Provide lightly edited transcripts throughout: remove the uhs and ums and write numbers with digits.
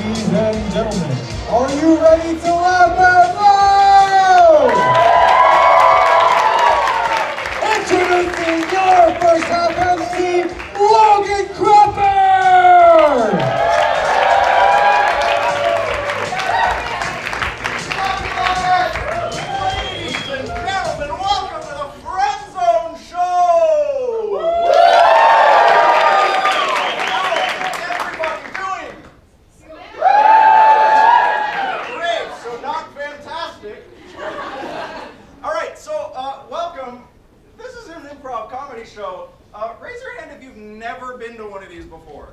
Ladies and gentlemen, are you ready to laugh out loud? Introducing your first half MC, Logan Cropper! Ladies and gentlemen, welcome to the Friend Zone Show! How's everybody doing? Great, so not fantastic. All right, so welcome. This is an improv comedy show. Raise your hand if you've never been to one of these before.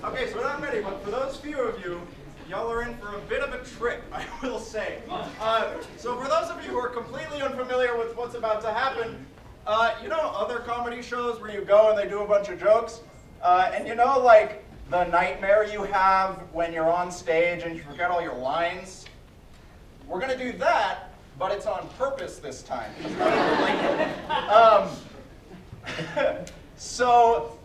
Okay, so not many, but for those few of you, y'all are in for a bit of a trip, I will say. So for those of you who are completely unfamiliar with what's about to happen, you know other comedy shows where you go and they do a bunch of jokes? And you know, like, the nightmare you have when you're on stage and you forget all your lines? We're gonna do that, but it's on purpose this time. So,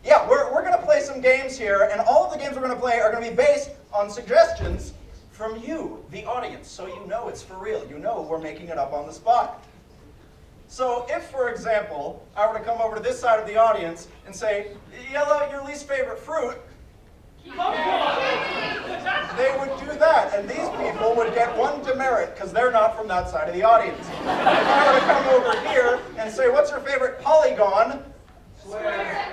yeah, we're gonna play some games here, and all of the games we're gonna play are gonna be based on suggestions from you, the audience, so you know it's for real. You know we're making it up on the spot. So if, for example, I were to come over to this side of the audience and say, yell out your least favorite fruit, they would do that, and these people would get one demerit because they're not from that side of the audience. If I were to come over here and say, what's your favorite polygon? Square.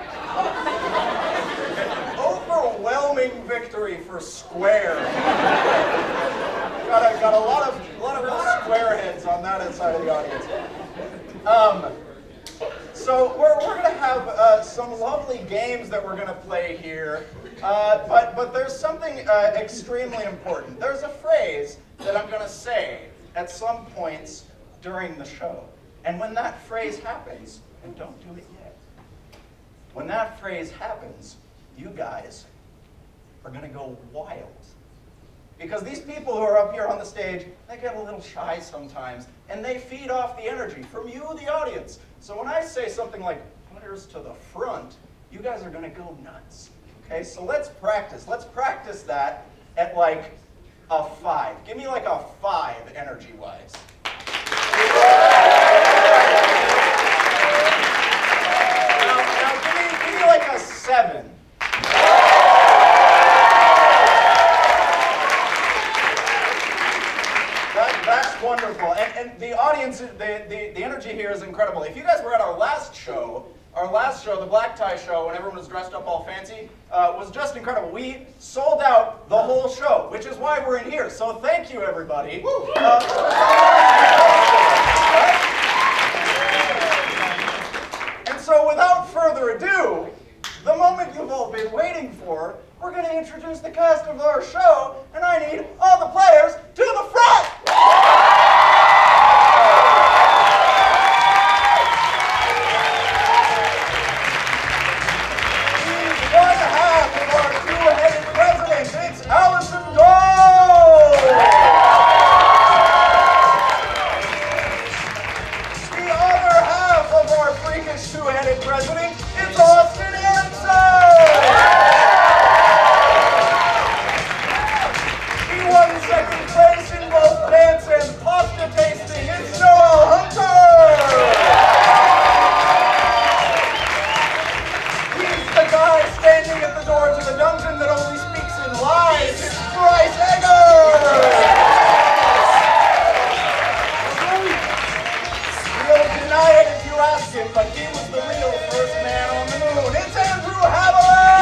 Overwhelming victory for square. Got a lot of square heads on that side of the audience. So we're going to have some lovely games that we're going to play here, but there's something extremely important. There's a phrase that I'm going to say at some points during the show, and when that phrase happens, and don't do it yet, when that phrase happens, you guys are going to go wild. Because these people who are up here on the stage, they get a little shy sometimes, and they feed off the energy from you, the audience. So when I say something like, players to the front, you guys are going to go nuts. Okay, so let's practice. Let's practice that at like a 5. Give me like a 5 energy-wise. Now give me like a 7. That's wonderful, and the audience, the energy here is incredible. If you guys were at our last show, the black tie show, when everyone was dressed up all fancy, was just incredible. We sold out the whole show, which is why we're in here. So thank you, everybody. And so without further ado, the moment you've all been waiting for, we're going to introduce the cast of our show, and I need all the players to the front! He's one half of our two-headed president. It's Allison Dole! The other half of our freakish two-headed president, it's Austin Anson! Second place in both dance and pasta tasting, it's Noel Hunter! He's the guy standing at the doors of the dungeon that only speaks in lies, it's Bryce Eggers! He'll deny it if you ask him, but he was the real first man on the moon, it's Andrew Haviland!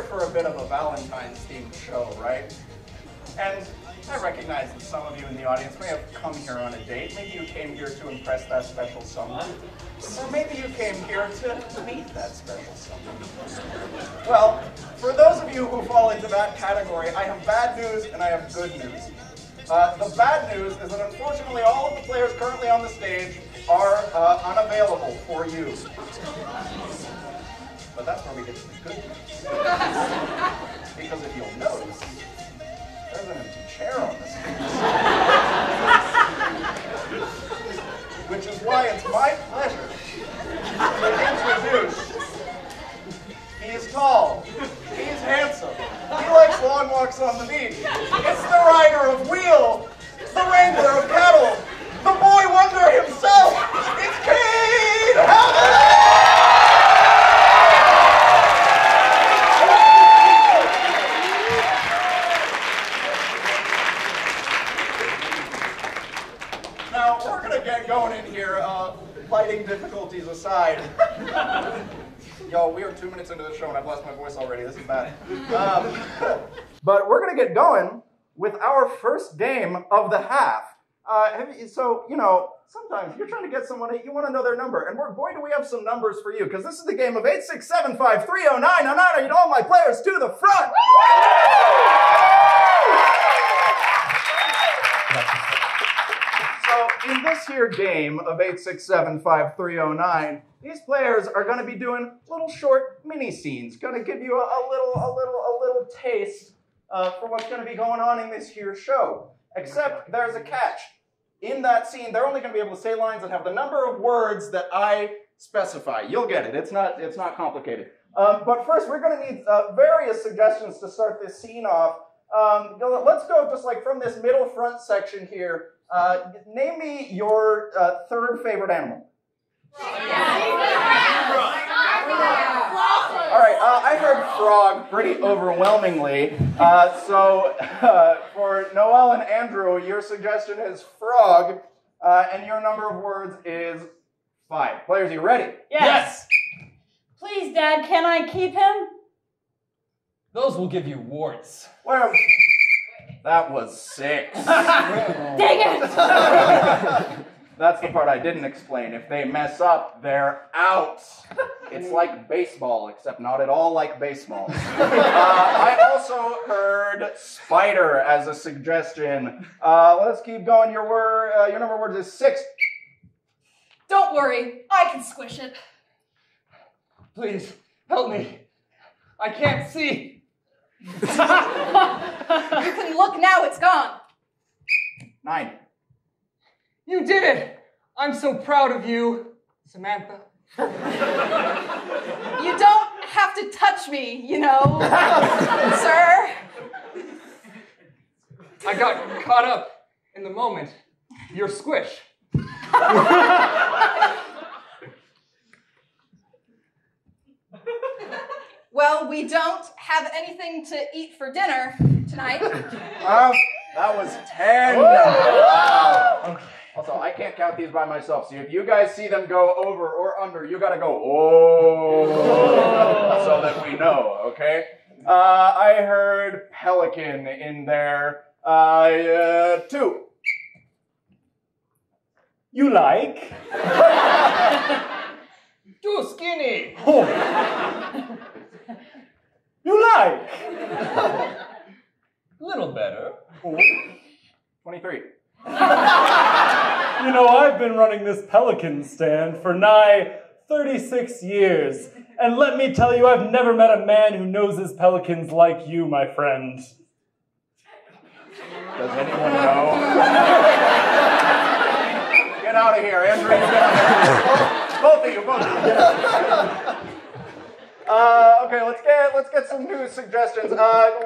For a bit of a Valentine's themed show, right? And I recognize that some of you in the audience may have come here on a date. Maybe you came here to impress that special someone. Or maybe you came here to meet that special someone. Well, for those of you who fall into that category, I have bad news and I have good news. The bad news is that unfortunately all of the players currently on the stage are unavailable for you. But that's where we get to the good news. Because if you'll notice, there's an empty chair on this stage. Which is why it's my pleasure to introduce. He's tall. He's handsome. He likes long walks on the beach. It's the rider of wheel, the wrangler of cattle, the boy wonder himself. It's Cade Hammond! Now, we're going to get going in here, lighting difficulties aside. Yo, we are 2 minutes into the show and I've lost my voice already. This is bad. But we're going to get going with our first game of the half. So, you know, sometimes you're trying to get someone, you want to know their number. And boy, do we have some numbers for you, because this is the game of 8675309. I need all my players to the front. So, in this here game of 8675309, these players are going to be doing little short mini scenes, going to give you a little taste for what's going to be going on in this here show. Except there's a catch. In that scene, they're only going to be able to say lines that have the number of words that I specify. You'll get it. It's not complicated. But first, we're going to need various suggestions to start this scene off. Let's go just like from this middle front section here. Name me your third favorite animal. All right, I heard frog pretty overwhelmingly. So for Noelle and Andrew, your suggestion is frog, and your number of words is 5. Players, are you ready? Yes. Please, Dad, can I keep him? Those will give you warts. Well, that was 6. Dang it! That's the part I didn't explain. If they mess up, they're out. It's like baseball, except not at all like baseball. I also heard spider as a suggestion. Let's keep going. Your number of words is 6. Don't worry, I can squish it. Please, help me. I can't see. You can look now, it's gone. 9. You did it! I'm so proud of you, Samantha. You don't have to touch me, you know, sir. I got caught up in the moment. Your squish. Well, we don't have anything to eat for dinner tonight. That was 10. Okay. Also, I can't count these by myself, so if you guys see them go over or under, you gotta go, oh, so that we know, okay? I heard pelican in there. 2. You like? Too skinny. Oh. You like? Little better. 23. You know, I've been running this pelican stand for nigh 36 years. And let me tell you, I've never met a man who knows his pelicans like you, my friend. Does anyone know? Get out of here, Andrew. Both of you. Okay, let's get some new suggestions.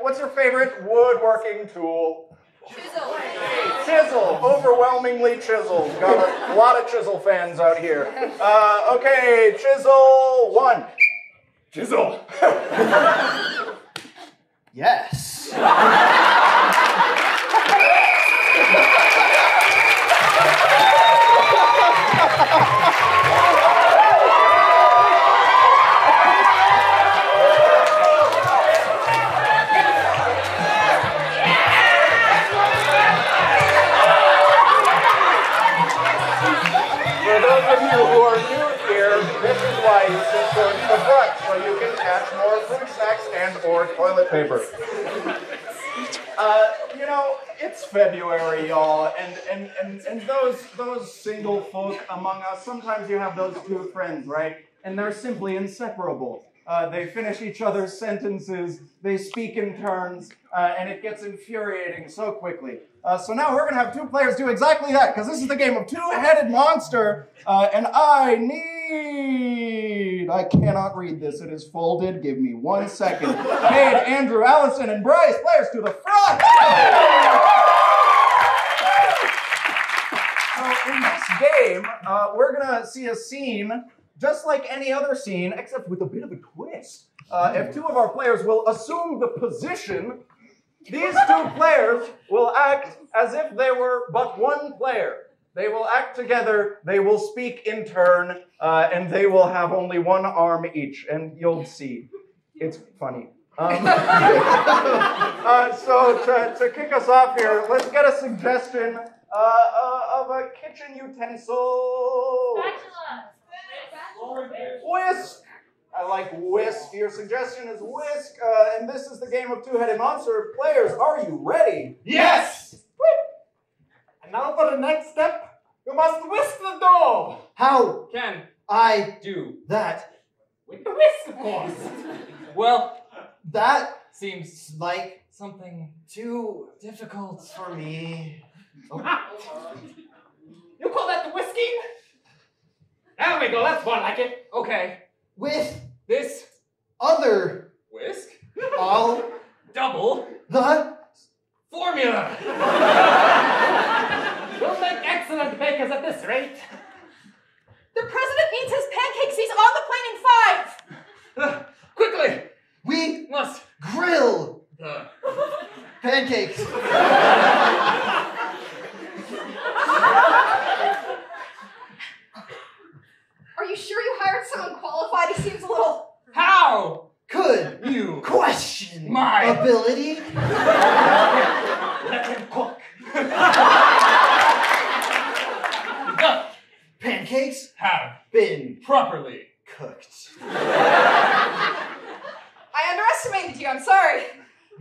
What's your favorite woodworking tool? Chisel, overwhelmingly chisel. Got a lot of chisel fans out here. Okay, chisel 1. Chisel. Yes. For those of you who are new here, this is why you sit towards the front, so you can catch more fruit snacks and or toilet paper. You know, it's February, y'all, and those single folk among us, sometimes you have those two friends, right? And they're simply inseparable. They finish each other's sentences. They speak in turns, and it gets infuriating so quickly. So now we're going to have two players do exactly that, because this is the game of two-headed monster, and I cannot read this. It is folded. Give me 1 second. Cade, Andrew, Allison, and Bryce, players to the front. So in this game, we're going to see a scene just like any other scene, except with a bit of a twist. If two of our players will assume the position, these two players will act as if they were but one player. They will act together, they will speak in turn, and they will have only one arm each, and you'll see. It's funny. So to kick us off here, let's get a suggestion of a kitchen utensil. Whisk! I like whisk. Your suggestion is whisk, and this is the game of two-headed monster. Players, are you ready? Yes! And now for the next step, you must whisk the dough. How Can I do that? with the whisk, of course. Well, That seems like something too difficult. for me. You call that the whisking? There we go, that's more like it. Okay, With this other whisk, all double the formula. We'll make excellent bakers at this rate. The president needs his pancakes. He's on the plane in 5. Quickly, we must grill the pancakes. Are you sure you hired someone qualified? He seems a little... how Could you question my ability? let him cook. The Pancakes have been properly. cooked. I underestimated you. I'm sorry.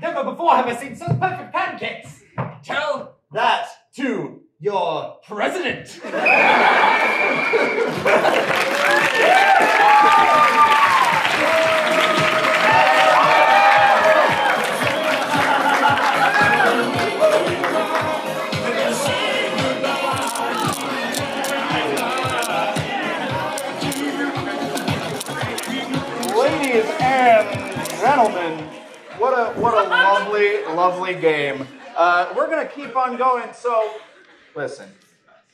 Never before have I seen such perfect pancakes. Tell That to your president. Ladies and gentlemen, what a lovely game. We're gonna keep on going. So, listen,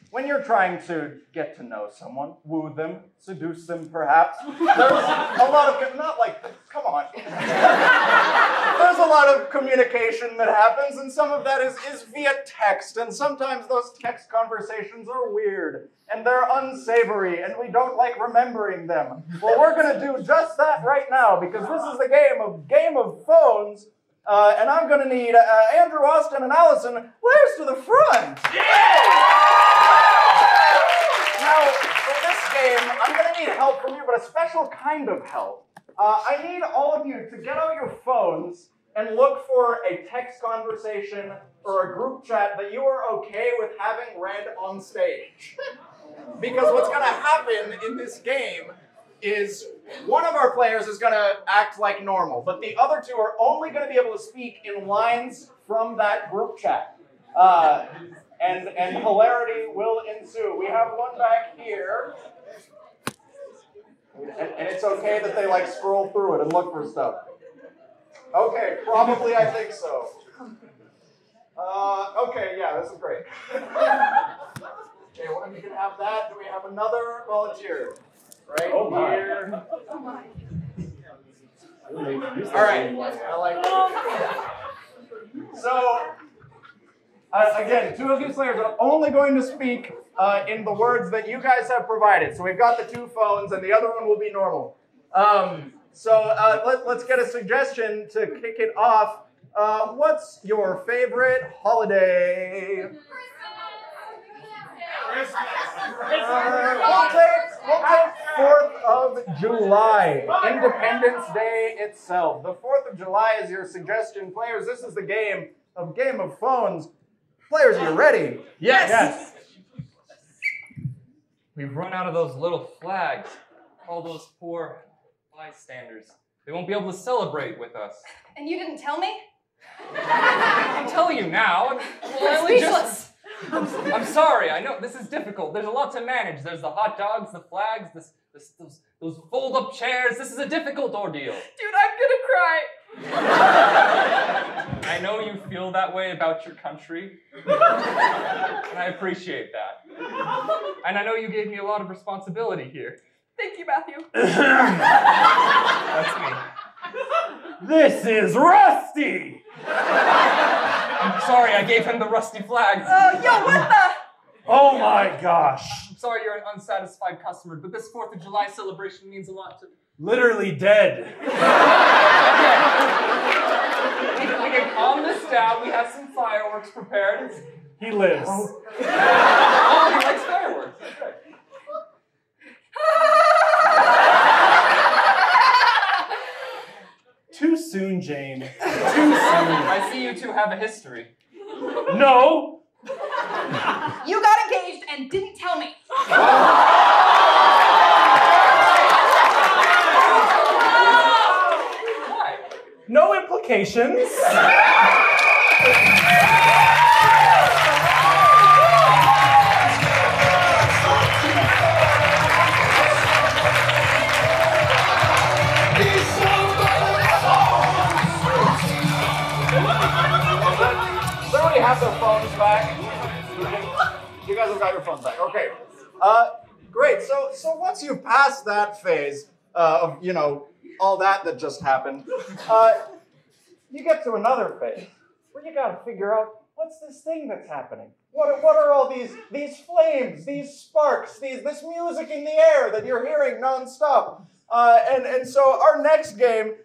when you're trying to get to know someone, woo them, seduce them, perhaps, there's a lot of not like this. Come on. There's a lot of communication that happens, and some of that is via text, and sometimes those text conversations are weird, and they're unsavory, and we don't like remembering them. Well, we're going to do just that right now, because this is the Game of Phones, and I'm going to need Andrew, Austin, and Allison, players to the front. Now, for this game, I'm going to need help from you, but a special kind of help. I need all of you to get out your phones and look for a text conversation or a group chat that you are okay with having read on stage. Because what's going to happen in this game is one of our players is going to act like normal, but the other two are only going to be able to speak in lines from that group chat. And hilarity will ensue. We have one back here. And it's okay that they like scroll through it and look for stuff. Okay, probably I think so. Okay, yeah, this is great. Okay, well, you can have that. Do we have another volunteer? Right here. Oh my. All right, I like it. So, again, two of these players are only going to speak in the words that you guys have provided. So we've got the two phones, and the other one will be normal. Let's get a suggestion to kick it off. What's your favorite holiday? We'll take 4th of July, Independence Day itself. The 4th of July is your suggestion. Players, this is the Game of Phones. Players, are you ready? Yes. We've run out of those little flags. All those poor bystanders. They won't be able to celebrate with us. And you didn't tell me? I'm telling you now. I'm speechless. I'm sorry. I know this is difficult. There's a lot to manage. There's the hot dogs, the flags, those fold-up chairs. This is a difficult ordeal. Dude, I'm gonna cry. I know you feel that way about your country, and I appreciate that. And I know you gave me a lot of responsibility here. Thank you, Matthew. That's me. This is Rusty! I'm sorry, I gave him the rusty flags. Yo, what the? Oh my gosh. I'm sorry you're an unsatisfied customer, but this 4th of July celebration means a lot to me. Literally dead. We can calm this down. We have some fireworks prepared. He lives. Oh, he likes fireworks. That's right. Too soon, Jane. Too soon. I see you two have a history. No! You got engaged and didn't tell me. Why? No implications. Does everybody have their phones back? You guys have got your phones back. Okay. Great. So once you pass that phase of, you know, all that just happened, you get to another phase where you got to figure out what's this thing that's happening. What are all these flames, these sparks, this music in the air that you're hearing nonstop? And so our next game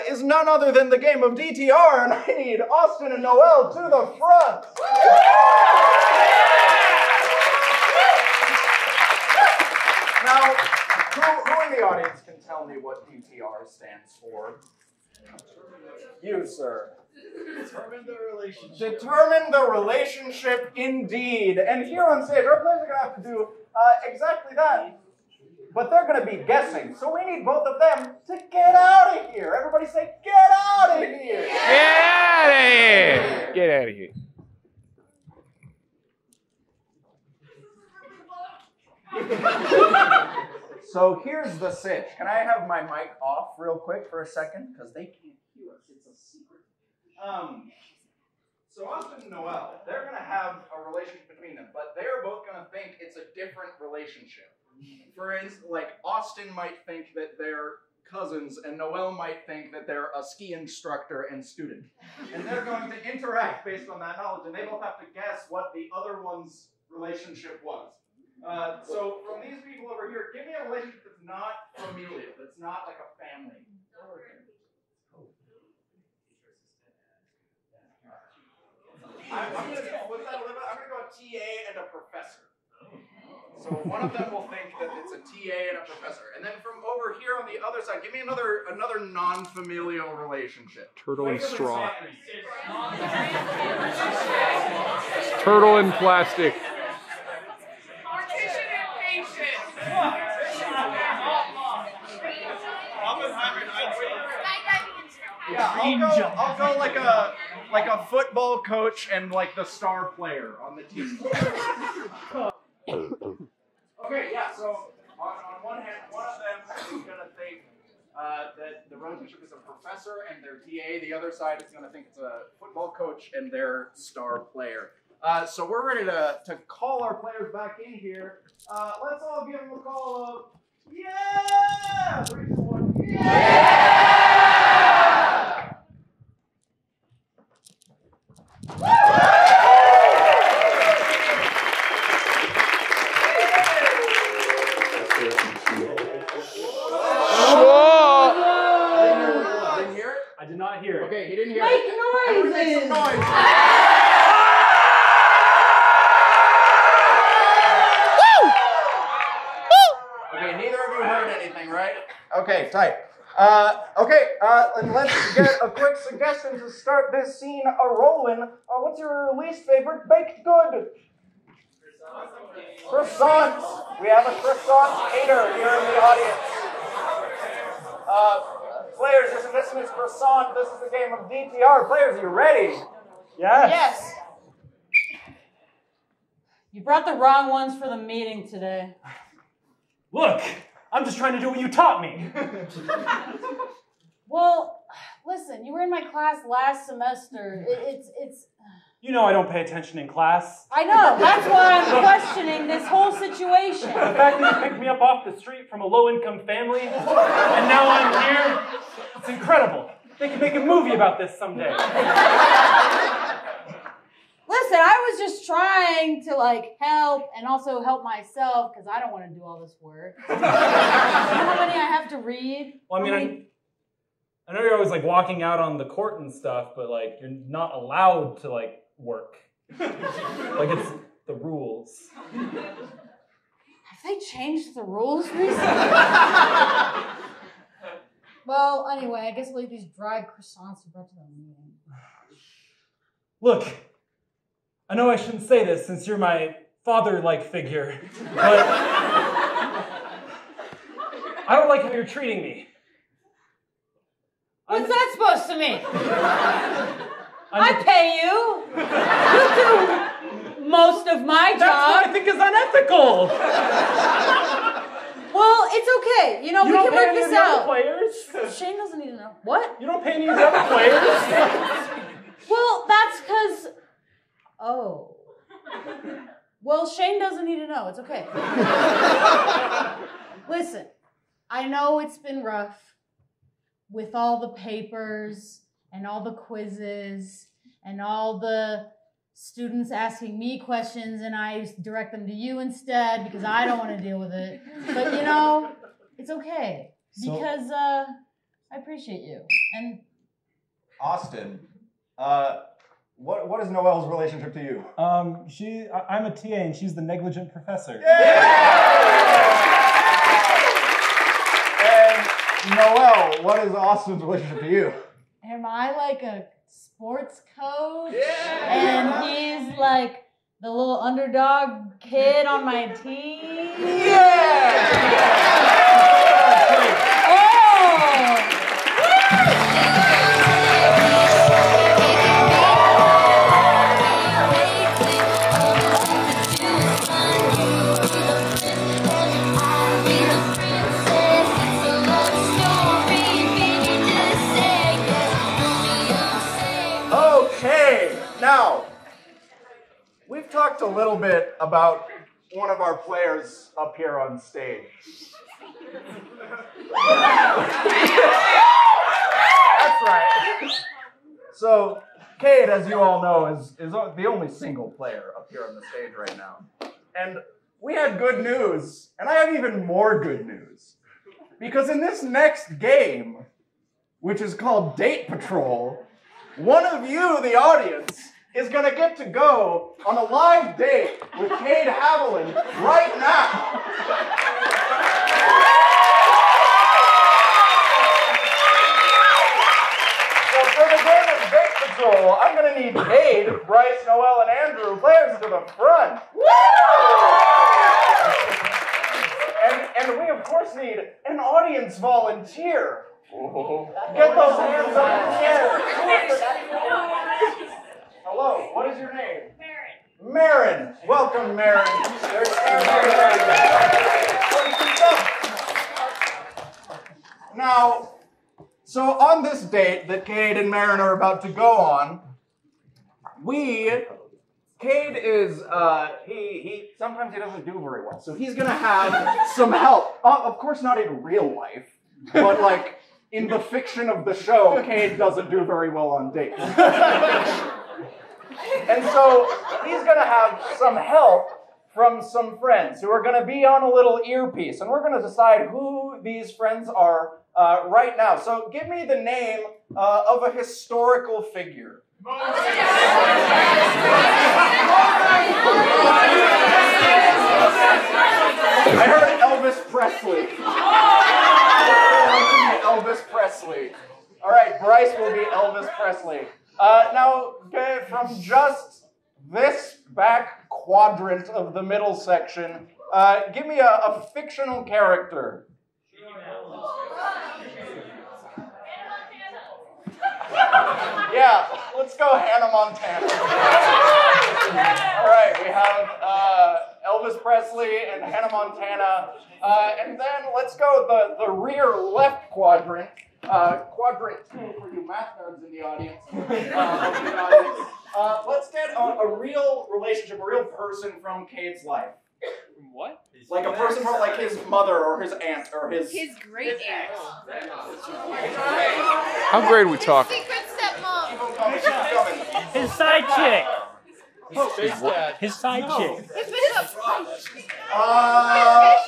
is none other than the game of DTR, and I need Austin and Noel to the front. Now, who in the audience can tell me what DTR stands for? You, sir. Determine the relationship. Determine the relationship, indeed. And here on stage, our players are going to have to do exactly that. But they're going to be guessing, so we need both of them to get out of here. Everybody say, get out of here! Get out of here! Get out of here. So here's the sitch. Can I have my mic off real quick for a second? Because they can't hear us. It's a secret. So Austin and Noel, they're going to have a relationship between them, but they're both going to think it's a different relationship. For instance, like Austin might think that they're cousins, and Noel might think that they're a ski instructor and student. And they're going to interact based on that knowledge, and they both have to guess what the other one's relationship was. So from these people over here, give me a relationship that's not familial, that's not like a family. I'm gonna go a TA and a professor. So one of them will think that it's a TA and a professor. And then from over here on the other side, give me another non-familial relationship. Turtle and straw. Turtle and plastic. Mortician and patient. Oppenheimer and Einstein. Yeah, I'll go like a football coach and like the star player on the team. Okay, yeah, so on one hand, one of them is going to think that the relationship is a professor and their TA. The other side is going to think it's a football coach and their star player. So we're ready to call our players back in here. Let's all give them a call of, yeah! 3, 2, 1, yeah! I did not hear it. Okay, he didn't hear Make it. Everyone make some noise. Okay, neither of you heard anything, right? Okay, tight. And let's get a quick suggestion to start this scene a-rolling. What's your least favorite baked good? Croissants. We have a croissant hater here in the audience. players, this is Croissant. This is the game of DTR. Players, are you ready? Yes. Yes. You brought the wrong ones for the meeting today. Look, I'm just trying to do what you taught me. Well, listen, you were in my class last semester. It's. You know I don't pay attention in class. I know. That's why I'm questioning this whole situation. The fact that you picked me up off the street from a low-income family, and now I'm here, it's incredible. They could make a movie about this someday. Listen, I was just trying to, help and also help myself because I don't want to do all this work. You know how many I have to read? Well, I mean, I know you're always, walking out on the court and stuff, but, you're not allowed to, work. It's the rules. Have they changed the rules recently? Well, anyway, I guess we'll eat these dried croissants you brought to the meeting. Look, I know I shouldn't say this since you're my father-like figure, but I don't like how you're treating me. What's that supposed to mean? I pay you. You do most of my job. That's what I think is unethical. Well, it's okay. We can work this out. Players? Shane doesn't need to know. What? You don't pay any of the other players? Well, that's because... Oh. Well, Shane doesn't need to know. It's okay. Listen, I know it's been rough with all the papers and all the quizzes and all the students asking me questions and I direct them to you instead because I don't want to deal with it. But, it's okay because I appreciate you. And Austin, what is Noelle's relationship to you? I'm a TA and she's the negligent professor. And Noelle, what is Austin's relationship to you? am I a sports coach? Yeah. And he's the little underdog kid on my team? Yeah! Oh! Okay, now, we've talked a little bit about one of our players up here on stage. That's right. So, Cade, as you all know, is the only single player up here on the stage right now. And we had good news, and I have even more good news. Because in this next game, which is called Date Patrol, one of you, the audience, is going to get to go on a live date with Cade Haviland right now. So for the game of Date Patrol, I'm going to need Cade, Bryce, Noelle, and Andrew, players to the front. And we, of course, need an audience volunteer. Get those hands up in the air. Hello, what is your name? Marin. Welcome, Marin. There's Marin. Now, so on this date that Cade and Marin are about to go on, Cade is, he sometimes he doesn't do very well, so he's gonna have some help. Of course not in real life, but in the fiction of the show, Cade doesn't do very well on dates. And so he's going to have some help from some friends who are going to be on a little earpiece. And we're going to decide who these friends are right now. So give me the name of a historical figure. I heard Elvis Presley. Elvis Presley. All right, Bryce will be Elvis Presley. Now, from just this back quadrant of the middle section, give me a fictional character. Yeah, let's go Hannah Montana. All right, we have Elvis Presley and Hannah Montana. And then let's go the rear left quadrant. Quadrant 2 for you math nerds in the audience. Let's get a real relationship, a real person from Cade's life. What? Like a person from like his mother or his aunt or his great aunt. How great are we talking? Secret stepmom. Keep him coming, keep him coming. His side chick. Dad. His side chick. His bishop.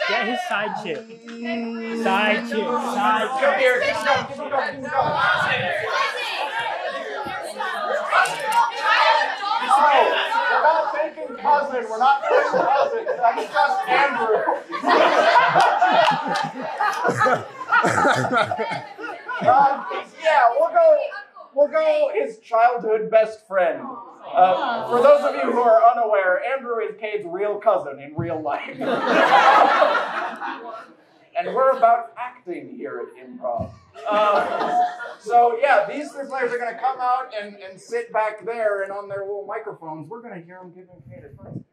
Yeah, his side chick. Side chick. Side Come chick. here, keep him coming, keep him coming, keep him coming. Oh, we're not thinking cousin. We're not doing cousin. That's just Andrew. Yeah, we'll go his childhood best friend. For those of you who are unaware, Andrew is Cade's real cousin in real life. And we're about acting here at Improv. So yeah, these three players are going to come out and sit back there, and on their little microphones, we're going to hear them giving Cade advice.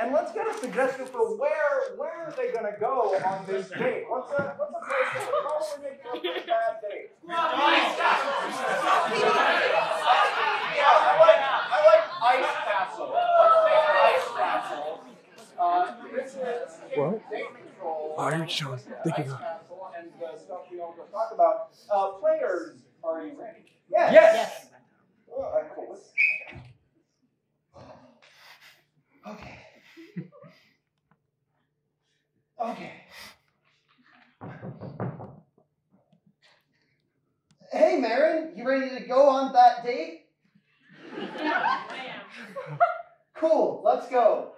And let's get a suggestion for where are they going to go on this date? What's a place that would probably make for a pretty bad date? Yeah, I like Ice Castle. Let's take Ice Castle. This is date control. Why are you showing? Thinking of. And the stuff we all just talked about. Players, are you ready? Yes. Yes. Cool. Okay. Okay. Hey, Marin, you ready to go on that date? Yeah, I am. Cool, let's go.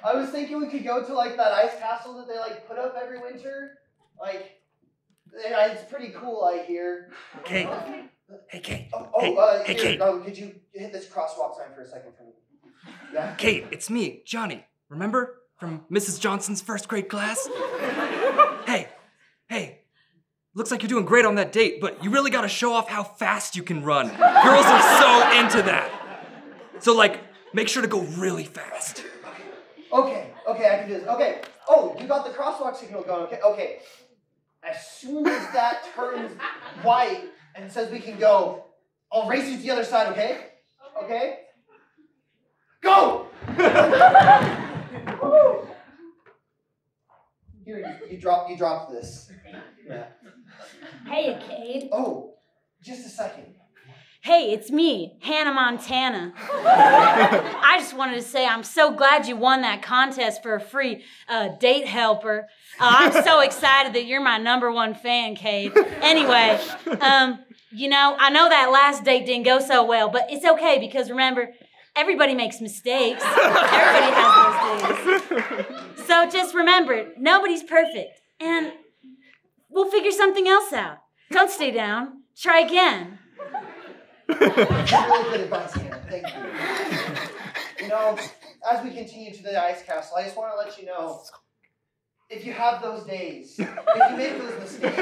I was thinking we could go to like that ice castle that they like put up every winter. Like, yeah, it's pretty cool, I hear. Kate. Hey, Kate. Hey, Kate. Could you hit this crosswalk sign for a second for me? Yeah. Kate, it's me, Johnny. Remember? From Mrs. Johnson's first grade class? Hey. Looks like you're doing great on that date, but you really gotta show off how fast you can run. Girls are so into that. So, like, make sure to go really fast. Okay, I can do this. Okay. Oh, you got the crosswalk signal going. Okay. As soon as that turns white and says we can go, I'll race you to the other side, okay? Okay? Go! Woo! Here, you drop this. Yeah. Hey, Cade. Oh, just a second. Hey, it's me, Hannah Montana. I just wanted to say I'm so glad you won that contest for a free date helper. I'm so excited that you're my #1 fan, Cade. Anyway, you know, I know that last date didn't go so well, but it's okay because remember, everybody makes mistakes. Everybody has those days. So just remember, nobody's perfect. And we'll figure something else out. Don't stay down. Try again. Really good advice, Hannah. Thank you. You know, as we continue to the ice castle, I just want to let you know, if you have those days, if you make those mistakes,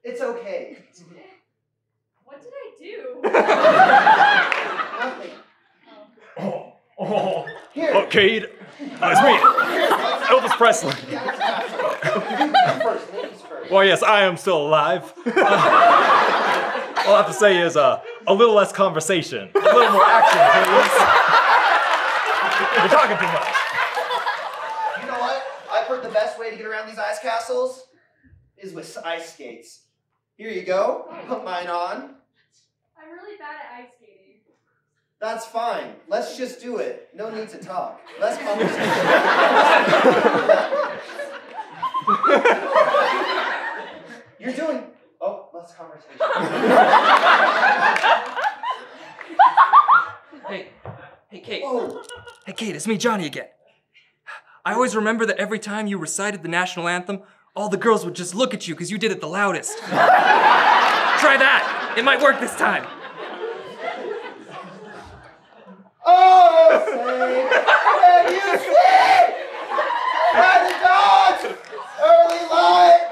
it's okay. What did I do? Nothing. Here. Oh, Cade. It's me, Elvis Presley. Ladies first. Well, yes, I am still alive. All I have to say is a little less conversation, a little more action, please. You're talking too much. You know what? I've heard the best way to get around these ice castles is with ice skates. Here you go. Put mine on. I'm really bad at ice skating. That's fine. Let's just do it. No need to talk. Less conversation. You're doing... Oh, less conversation. Hey, Kate. Oh. Hey, Kate, it's me, Johnny, again. I always remember that every time you recited the national anthem, all the girls would just look at you because you did it the loudest. Try that. It might work this time. Oh, say, can you see? By the dawn's early light,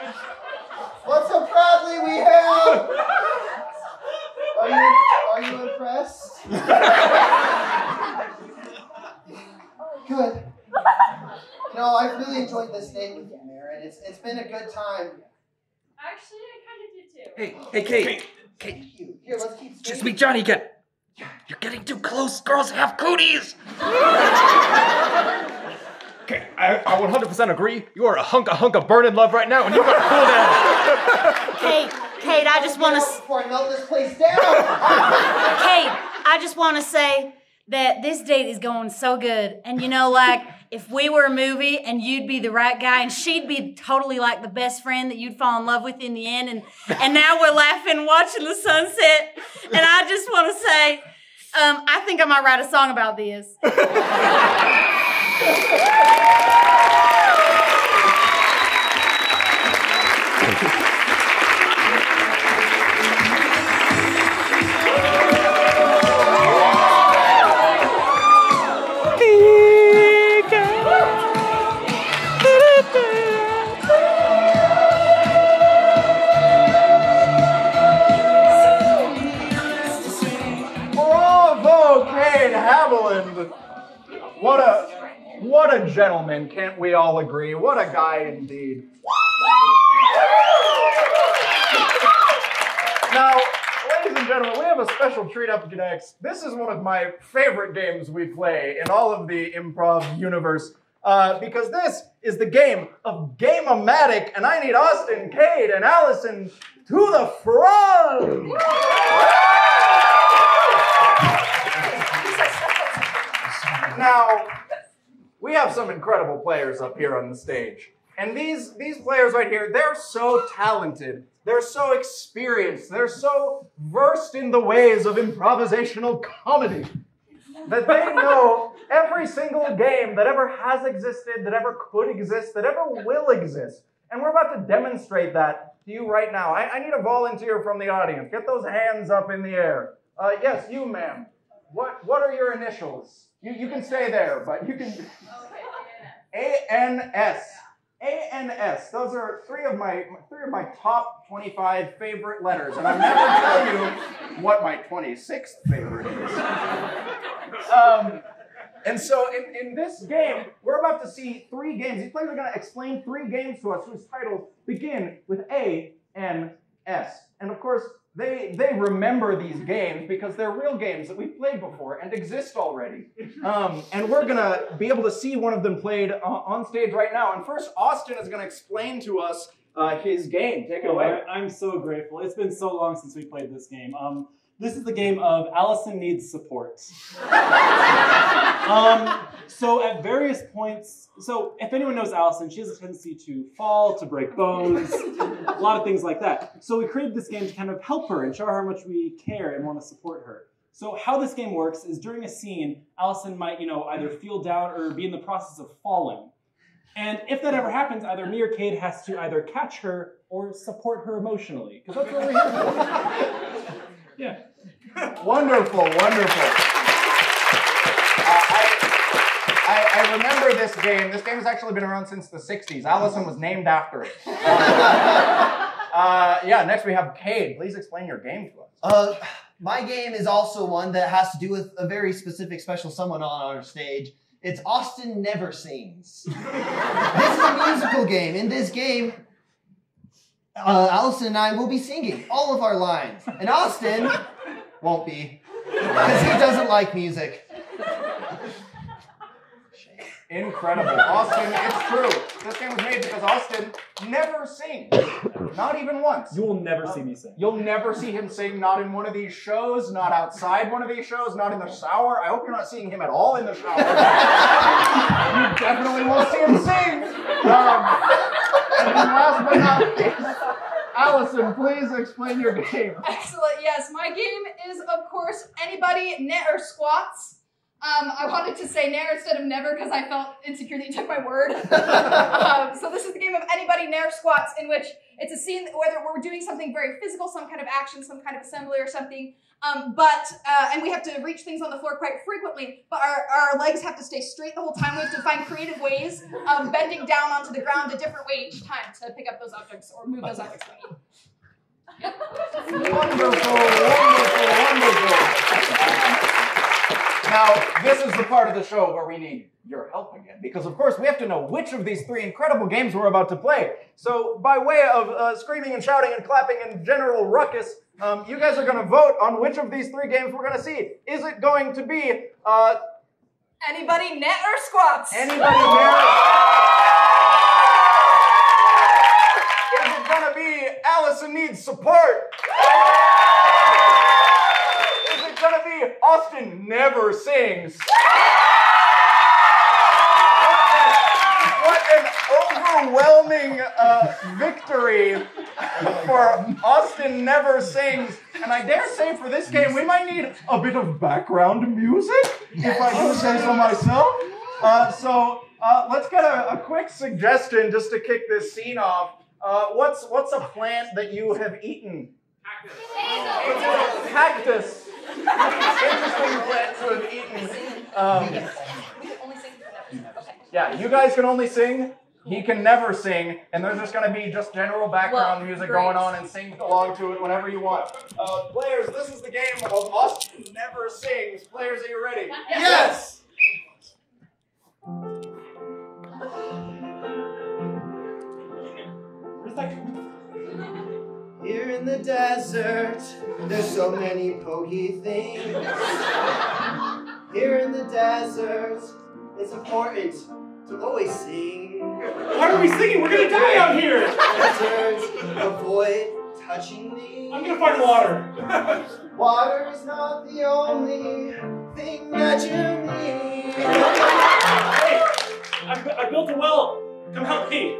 what so proudly we hailed enjoyed this date with you, Marin. It's been a good time. Actually, I kind of did too. Hey, Kate. Thank you. Here, let's keep Just meet Johnny again. You're getting too close. Girls have cooties. Okay, I 100% agree. You are a hunk of burning love right now, and you gotta cool down. Kate, I just want to... Before I melt this place down. Kate, I just want to say that this date is going so good. And you know, like, if we were a movie and you'd be the right guy and she'd be totally like the best friend that you'd fall in love with in the end, and now we're laughing watching the sunset. And I just want to say, I think I might write a song about this. Bravo, Kate Haviland. What a gentleman, can't we all agree? What a guy indeed. Now, ladies and gentlemen, we have a special treat up next. This is one of my favorite games we play in all of the improv universe, because this is the game of Game-O-Matic, and I need Austin, Kate, and Allison to the front! Now, we have some incredible players up here on the stage. And these players right here, they're so talented. They're so experienced. They're so versed in the ways of improvisational comedy that they know every single game that ever has existed, that ever could exist, that ever will exist. And we're about to demonstrate that to you right now. I need a volunteer from the audience. Get those hands up in the air. Yes, you, ma'am. What are your initials? You can stay there, but you can... A-N-S. A-N-S. Those are three of my top 25 favorite letters, and I'll never tell you what my 26th favorite is. And so in this game, we're about to see 3 games. These players are going to explain 3 games to us whose titles begin with A-N-S. And of course, they remember these games because they're real games that we've played before and exist already. And we're going to be able to see one of them played on stage right now. And first, Austin is going to explain to us his game. Take it away. I'm so grateful. It's been so long since we played this game. This is the game of Allison needs support. So at various points, so if anyone knows Allison, she has a tendency to fall, to break bones, a lot of things like that. So we created this game to kind of help her and show her how much we care and want to support her. So how this game works is during a scene, Allison might, either feel down or be in the process of falling. And if that ever happens, either me or Kate has to either catch her or support her emotionally, because that's what we're here for. Yeah. Wonderful, wonderful. I remember this game. This game has actually been around since the 60s. Allison was named after it. Yeah, next we have Cade. Please explain your game to us. My game is also one that has to do with a very specific special someone on our stage. It's Austin Never Sings. This is a musical game. In this game, Allison and I will be singing all of our lines. And Austin won't be, because he doesn't like music. Incredible. Austin, it's true. This game was made because Austin never sings. Not even once. You will never see me sing. You'll never see him sing, not in one of these shows, not outside one of these shows, not in the shower. I hope you're not seeing him at all in the shower. You definitely won't see him sing. And then last but not least, Allison, please explain your game. Excellent. Yes, my game is, of course, anybody, net or squats. I wanted to say nair instead of never because I felt insecure that you took my word. So this is the game of anybody, nair, squats, in which it's a scene whether we're doing something very physical, some kind of action, some kind of assembly or something, and we have to reach things on the floor quite frequently, but our legs have to stay straight the whole time. We have to find creative ways of bending down onto the ground a different way each time to pick up those objects or move those objects we need. Wonderful, wonderful, wonderful. Now, this is the part of the show where we need your help again, because of course we have to know which of these 3 incredible games we're about to play. So by way of screaming and shouting and clapping and general ruckus, you guys are going to vote on which of these 3 games we're going to see. Is it going to be Anybody net or squats? Anybody net? Is it going to be Allison Needs Support? Is it going to be Austin Never Sings? What an overwhelming victory for Austin Never Sings. And I dare say for this game, we might need a bit of background music, if I do say so myself. So let's get a quick suggestion just to kick this scene off. What's a plant that you have eaten? Cactus. Interesting plant to have eaten. Yeah, you guys can only sing. He can never sing, and there's just going to be just general background music going on, and sing along to it whenever you want. Players, this is the game of Austin Never Sings. Players, are you ready? Yes! Here in the desert, there's so many pokey things. Here in the desert, it's important to always sing. Why are we singing? We're gonna die out here! Deserts, avoid touching me. I'm gonna find water. Water is not the only thing that you need. Hey, I built a well. Come help me.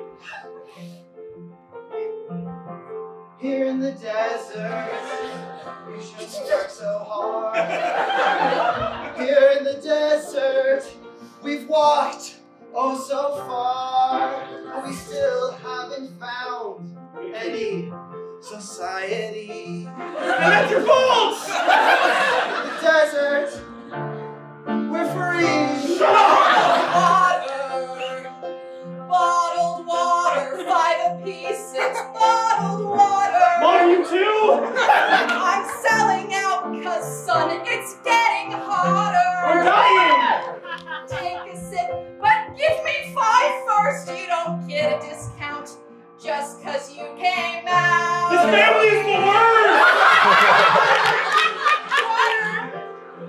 Here in the desert, you shouldn't work so hard. Here in the desert, we've walked oh so far, but we still haven't found any society. That's your fault! In the desert, we're free. Shut up! Bottled water, 5 apiece, it's bottled water. Mom, you too? I'm selling out because, son, it's getting hotter. We're dying! Take a sip, but give me 5 first. You don't get a discount just because you came out. This family is the worst! Water,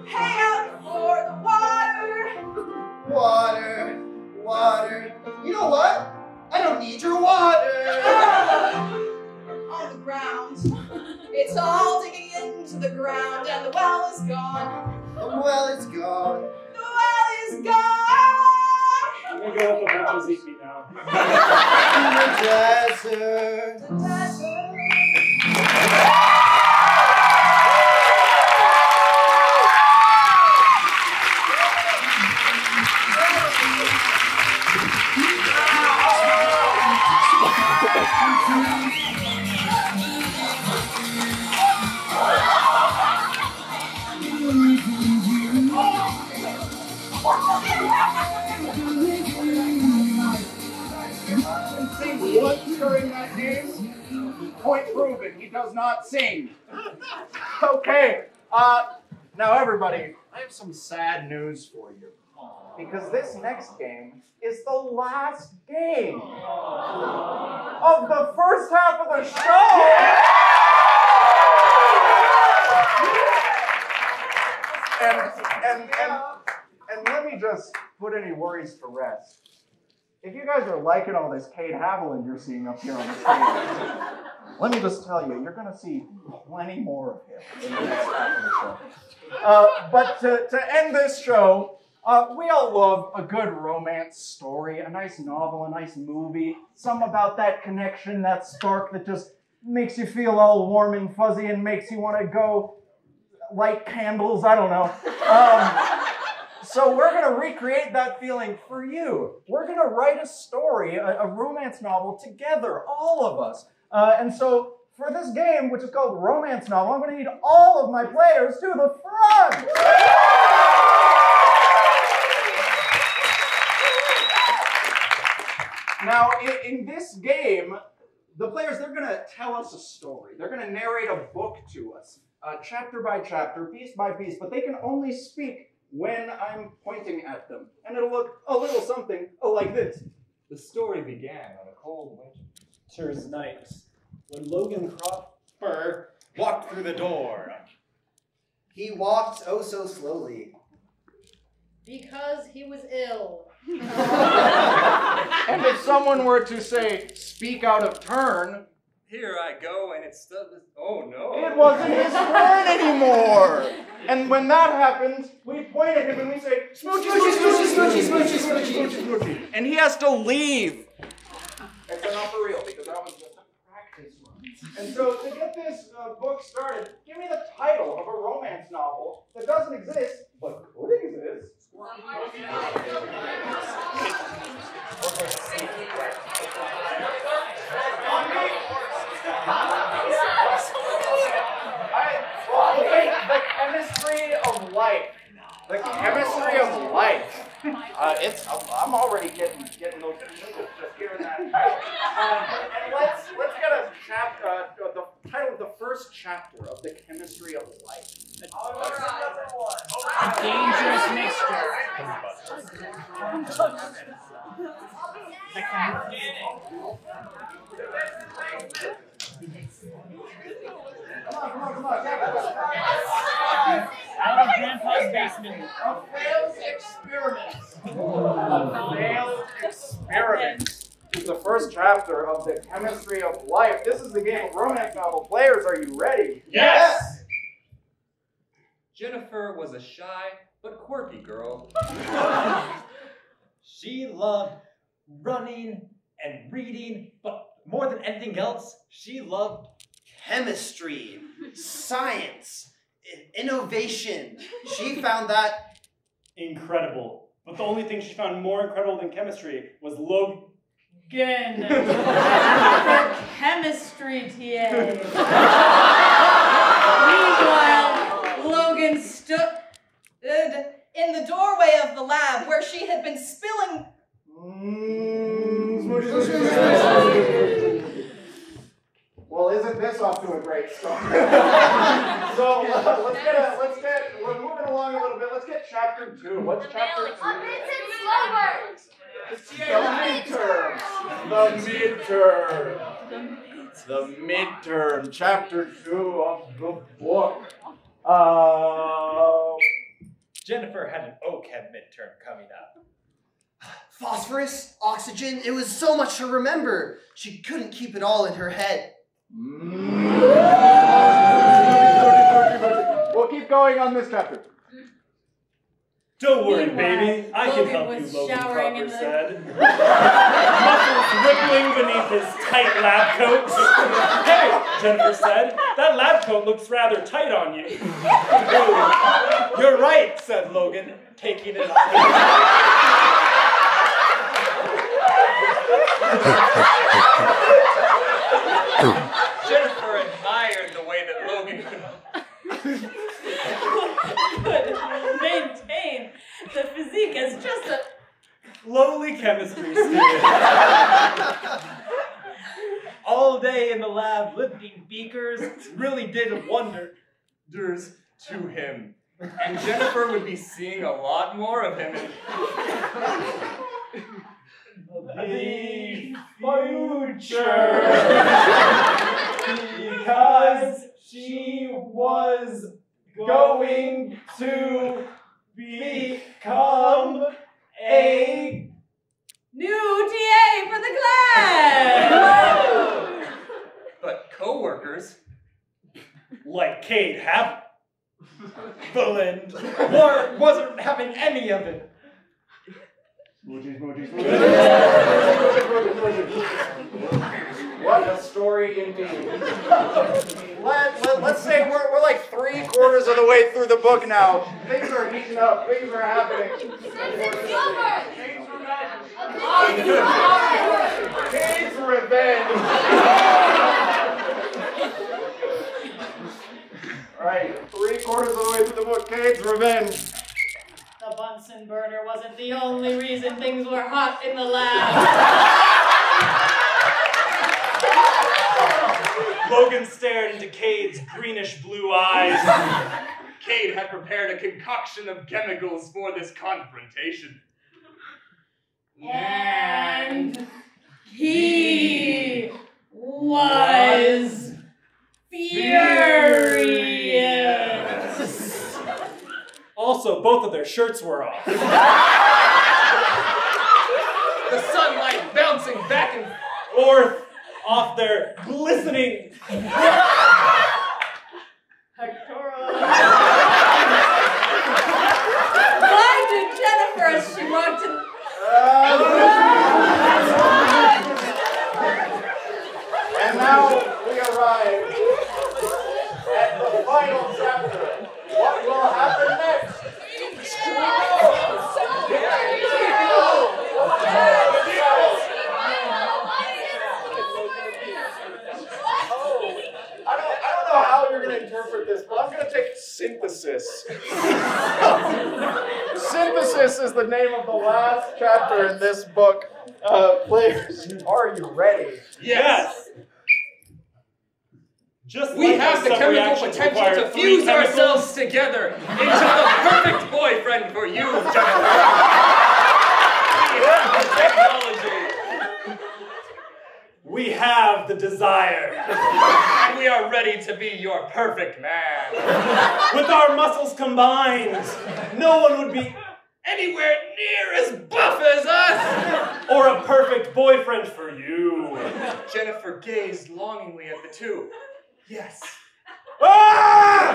pay out for the water. Water, water. You know what? I don't need your water. On the ground. It's all digging into the ground, and the well is gone. The well is gone. The well is gone. I'm gonna go up and watch Zeke me now. In the desert. The desert. Once during that game, point proven, he does not sing. Okay, now everybody, I have some sad news for you. Because this next game is the last game of the first half of the show. And let me just put any worries to rest. If you guys are liking all this Kate Haviland you're seeing up here on the stage, let me just tell you, you're going to see plenty more of him in the next half of the show. But to end this show, we all love a good romance story, a nice novel, a nice movie, something about that connection, that spark that just makes you feel all warm and fuzzy and makes you want to go light candles, I don't know. So we're going to recreate that feeling for you. We're going to write a story, a romance novel together, all of us. And so for this game, which is called Romance Novel, I'm going to need all of my players to the front. Now, in this game, the players, they're going to tell us a story. They're going to narrate a book to us, chapter by chapter, piece by piece, but they can only speak when I'm pointing at them. And it'll look a little something like pointing at them. And it'll look a little something like this. The story began on a cold winter's night when Logan Cropper walked through the door. He walked oh so slowly. Because he was ill. And if someone were to say, speak out of turn, here I go, and it's still. Oh no! It wasn't his turn anymore. And when that happens, we point at him and we say, smoochy, smoochy, smoochy, smoochy, smoochy, smoochy, smoochy, smoochy. And he has to leave. Except not for real, because that was just a practice run. And so to get this book started, give me the title of a romance novel that doesn't exist, but could exist. The chemistry of life. The chemistry of life. I'm already getting those tingles just hearing that. And let's get a chapter, the title of the first chapter of the chemistry of life. A dangerous mixture. Come on. Out of Grandpa's basement. A failed experiment. Is the first chapter of the chemistry of life. This is the game of romance novel. Players, are you ready? Yes! Jennifer was a shy but quirky girl. She loved running and reading, but more than anything else, she loved chemistry, science, innovation. She found that incredible. But the only thing she found more incredible than chemistry was Logan. Her chemistry TA. Meanwhile, Logan stood in the doorway of the lab where she had been spilling. Well, isn't this off to a great start? So we're moving along a little bit. Let's get chapter 2. What's chapter 2? The midterm, chapter 2 of the book. Jennifer had an OCHEM midterm coming up. Phosphorus, oxygen, it was so much to remember. She couldn't keep it all in her head. We'll keep going on this chapter. Don't worry, baby. I can help you, Logan Cropper said. Muscles rippling beneath his tight lab coat. Hey, Jennifer said, that lab coat looks rather tight on you. You're right, said Logan, taking it off. Jennifer admired the way that Logan could maintain the physique as just a lowly chemistry student. All day in the lab lifting beakers really did wonders to him. And Jennifer would be seeing a lot more of him in the future. Because she was going to become a new TA for the class. But co-workers like Kate Haviland wasn't having any of it. What a story indeed. Let's say we're like 3/4 of the way through the book now. Things are heating up. Things are happening. Kate's revenge. All right, 3/4 of the way through the book. Kate's revenge. The Bunsen burner wasn't the only reason things were hot in the lab. Logan stared into Cade's greenish blue eyes. Cade had prepared a concoction of chemicals for this confrontation. And he was furious. Also, both of their shirts were off. The sunlight bouncing back and forth off their glistening. Why did Jennifer, as she walked in? And now we arrive at the final chapter. What will happen next? I don't know how you're going to interpret this, but I'm going to take synthesis. Synthesis is the name of the last chapter in this book. Players, are you ready? Yes. Just we like have the some chemical reactions potential require to three fuse chemicals. ourselves together into the perfect boyfriend for you, Jennifer. We have the technology. We have the desire. And we are ready to be your perfect man. With our muscles combined, no one would be anywhere near as buff as us. Or a perfect boyfriend for you. Jennifer gazed longingly at the two. Yes. Ah!